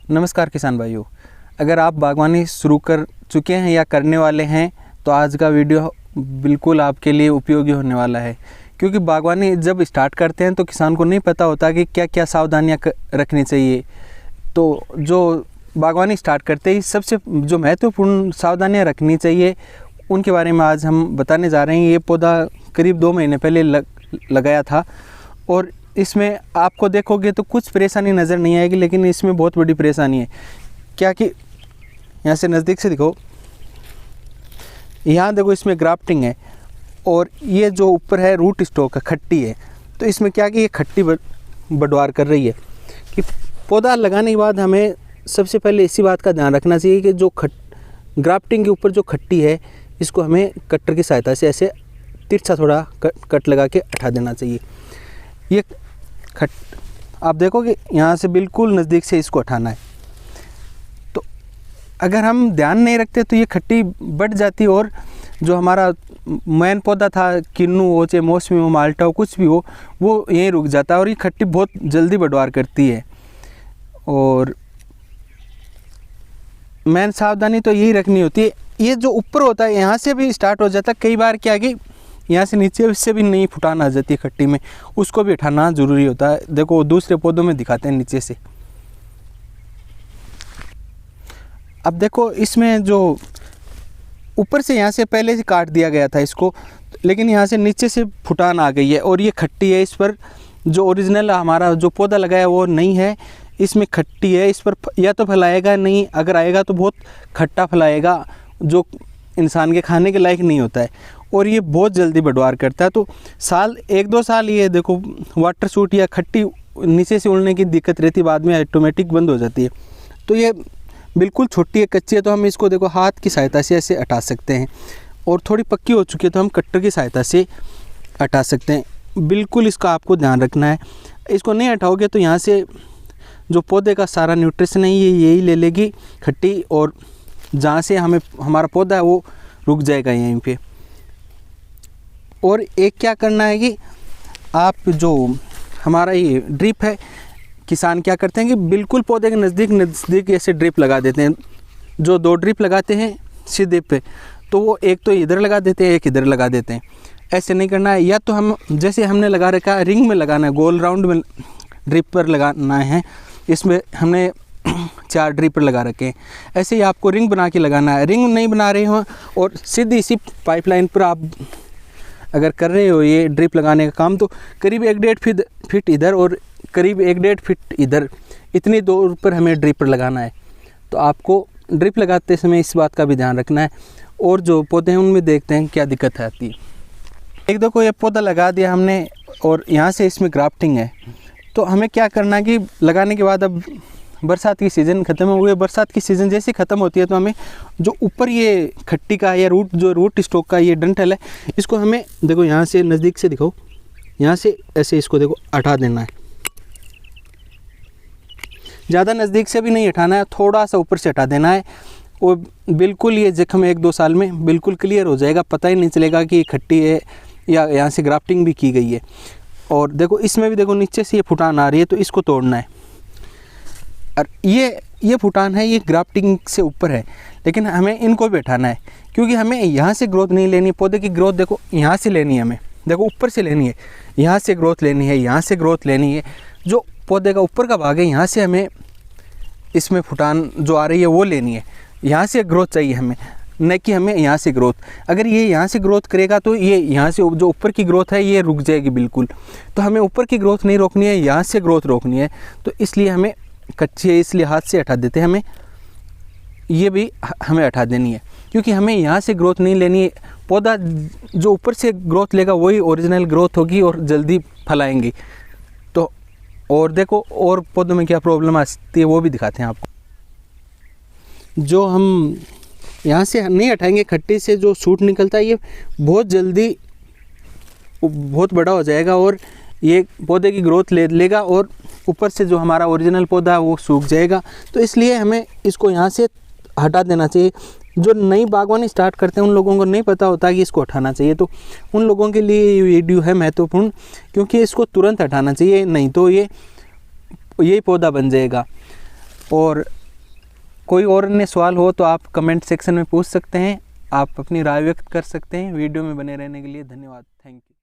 नमस्कार किसान भाइयों, अगर आप बागवानी शुरू कर चुके हैं या करने वाले हैं तो आज का वीडियो बिल्कुल आपके लिए उपयोगी होने वाला है। क्योंकि बागवानी जब स्टार्ट करते हैं तो किसान को नहीं पता होता कि क्या क्या सावधानियां रखनी चाहिए। तो जो बागवानी स्टार्ट करते ही सबसे जो महत्वपूर्ण सावधानियां रखनी चाहिए उनके बारे में आज हम बताने जा रहे हैं। ये पौधा करीब 2 महीने पहले लगाया था और इसमें आपको देखोगे तो कुछ परेशानी नज़र नहीं आएगी, लेकिन इसमें बहुत बड़ी परेशानी है। क्या कि यहाँ से नज़दीक से दिखो, यहाँ देखो इसमें ग्राफ्टिंग है और ये जो ऊपर है रूट स्टॉक है, खट्टी है। तो इसमें क्या कि ये खट्टी बढ़वार कर रही है कि पौधा लगाने के बाद हमें सबसे पहले इसी बात का ध्यान रखना चाहिए कि जो ग्राफ्टिंग के ऊपर जो खट्टी है इसको हमें कटर की सहायता से ऐसे तिरछा थोड़ा कट लगा के हटा देना चाहिए। ये आप देखोगे यहाँ से बिल्कुल नज़दीक से इसको हटाना है। तो अगर हम ध्यान नहीं रखते तो ये खट्टी बढ़ जाती और जो हमारा मेन पौधा था, किन्नू हो चाहे मौसमी हो, माल्टा हो, कुछ भी हो, वो यहीं रुक जाता है और ये खट्टी बहुत जल्दी बढ़वार करती है। और मेन सावधानी तो यही रखनी होती है। ये जो ऊपर होता है यहाँ से भी स्टार्ट हो जाता है। कई बार क्या कि यहाँ से नीचे से भी नई फुटान आ जाती है खट्टी में, उसको भी हटाना ज़रूरी होता है। देखो दूसरे पौधों में दिखाते हैं नीचे से। अब देखो इसमें जो ऊपर से यहाँ से पहले से काट दिया गया था इसको, लेकिन यहाँ से नीचे से फुटान आ गई है और ये खट्टी है। इस पर जो ओरिजिनल हमारा जो पौधा लगाया वो नहीं है, इसमें खट्टी है। इस पर या तो फैलाएगा नहीं, अगर आएगा तो बहुत खट्टा फैलाएगा जो इंसान के खाने के लायक नहीं होता है और ये बहुत जल्दी बढ़वार करता है। तो 1-2 साल ये देखो वाटर शूट या खट्टी नीचे से उड़ने की दिक्कत रहती है, बाद में ऑटोमेटिक बंद हो जाती है। तो ये बिल्कुल छोटी है, कच्ची है, तो हम इसको देखो हाथ की सहायता से ऐसे हटा सकते हैं। और थोड़ी पक्की हो चुकी है तो हम कट्टर की सहायता से हटा सकते हैं। बिल्कुल इसका आपको ध्यान रखना है। इसको नहीं हटाओगे तो यहाँ से जो पौधे का सारा न्यूट्रिशन है ये यही ले लेगी खट्टी, और जहाँ से हमारा पौधा है वो रुक जाएगा यहीं पे। और एक क्या करना है कि आप जो हमारा ये ड्रिप है, किसान क्या करते हैं कि बिल्कुल पौधे के नज़दीक ऐसे ड्रिप लगा देते हैं। जो 2 ड्रिप लगाते हैं सीधे पे, तो वो एक तो इधर लगा देते हैं, एक इधर लगा देते हैं। ऐसे नहीं करना है। या तो हम जैसे हमने लगा रखा है रिंग में लगाना है, गोल राउंड में ड्रिप पर लगाना है। इसमें हमने 4 ड्रिपर लगा रखे हैं। ऐसे ही आपको रिंग बना के लगाना है। रिंग नहीं बना रहे हो और सीधी इसी पाइपलाइन पर आप अगर कर रहे हो ये ड्रिप लगाने का काम, तो करीब 1-1.5 फीट इधर और करीब 1-1.5 फीट इधर, इतनी दूर पर हमें ड्रिपर लगाना है। तो आपको ड्रिप लगाते समय इस बात का भी ध्यान रखना है। और जो पौधे हैं उनमें देखते हैं क्या दिक्कत आती है। एक देखो ये पौधा लगा दिया हमने और यहाँ से इसमें ग्राफ्टिंग है। तो हमें क्या करना है कि लगाने के बाद अब बरसात की सीज़न ख़त्म हो गई। बरसात की सीज़न जैसे ख़त्म होती है तो हमें जो ऊपर ये खट्टी का या रूट स्टॉक का ये डंठल है, इसको हमें देखो यहाँ से नज़दीक से दिखाओ, यहाँ से ऐसे इसको देखो हटा देना है। ज़्यादा नज़दीक से भी नहीं हटाना है, थोड़ा सा ऊपर से हटा देना है। और बिल्कुल ये जख्म 1-2 साल में बिल्कुल क्लियर हो जाएगा, पता ही नहीं चलेगा कि खट्टी है या यहाँ से ग्राफ्टिंग भी की गई है। और देखो इसमें भी देखो नीचे से ये फुटान आ रही है, तो इसको तोड़ना है। और ये फुटान है, ये ग्राफ्टिंग से ऊपर है, लेकिन हमें इनको भी हटाना है। क्योंकि हमें यहाँ से ग्रोथ नहीं लेनी है। पौधे की ग्रोथ देखो यहाँ से लेनी है, हमें देखो ऊपर से लेनी है, यहाँ से ग्रोथ लेनी है, यहाँ से ग्रोथ लेनी है। जो पौधे का ऊपर का भाग है यहाँ से हमें इसमें फुटान जो आ रही है वो लेनी है। यहाँ से ग्रोथ चाहिए हमें, न कि हमें यहाँ से ग्रोथ। अगर ये यहाँ से ग्रोथ करेगा तो ये यहाँ से जो ऊपर की ग्रोथ है ये रुक जाएगी बिल्कुल। तो हमें ऊपर की ग्रोथ नहीं रोकनी है, यहाँ से ग्रोथ रोकनी है। तो इसलिए हमें कच्ची है इसलिए हाथ से हटा देते हैं। हमें ये भी हमें हटा देनी है, क्योंकि हमें यहाँ से ग्रोथ नहीं लेनी है। पौधा जो ऊपर से ग्रोथ लेगा वही ओरिजिनल ग्रोथ होगी और जल्दी फैलाएंगी। तो और देखो और पौधों में क्या प्रॉब्लम आती है वो भी दिखाते हैं आपको। जो हम यहाँ से नहीं हटाएंगे, खट्टी से जो सूट निकलता है ये बहुत जल्दी बहुत बड़ा हो जाएगा और ये पौधे की ग्रोथ ले लेगा और ऊपर से जो हमारा ओरिजिनल पौधा है वो सूख जाएगा। तो इसलिए हमें इसको यहाँ से हटा देना चाहिए। जो नई बागवानी स्टार्ट करते हैं उन लोगों को नहीं पता होता कि इसको हटाना चाहिए, तो उन लोगों के लिए ये वीडियो है महत्वपूर्ण, क्योंकि इसको तुरंत हटाना चाहिए, नहीं तो ये पौधा बन जाएगा। और कोई और अन्य सवाल हो तो आप कमेंट सेक्शन में पूछ सकते हैं, आप अपनी राय व्यक्त कर सकते हैं। वीडियो में बने रहने के लिए धन्यवाद। Thank you.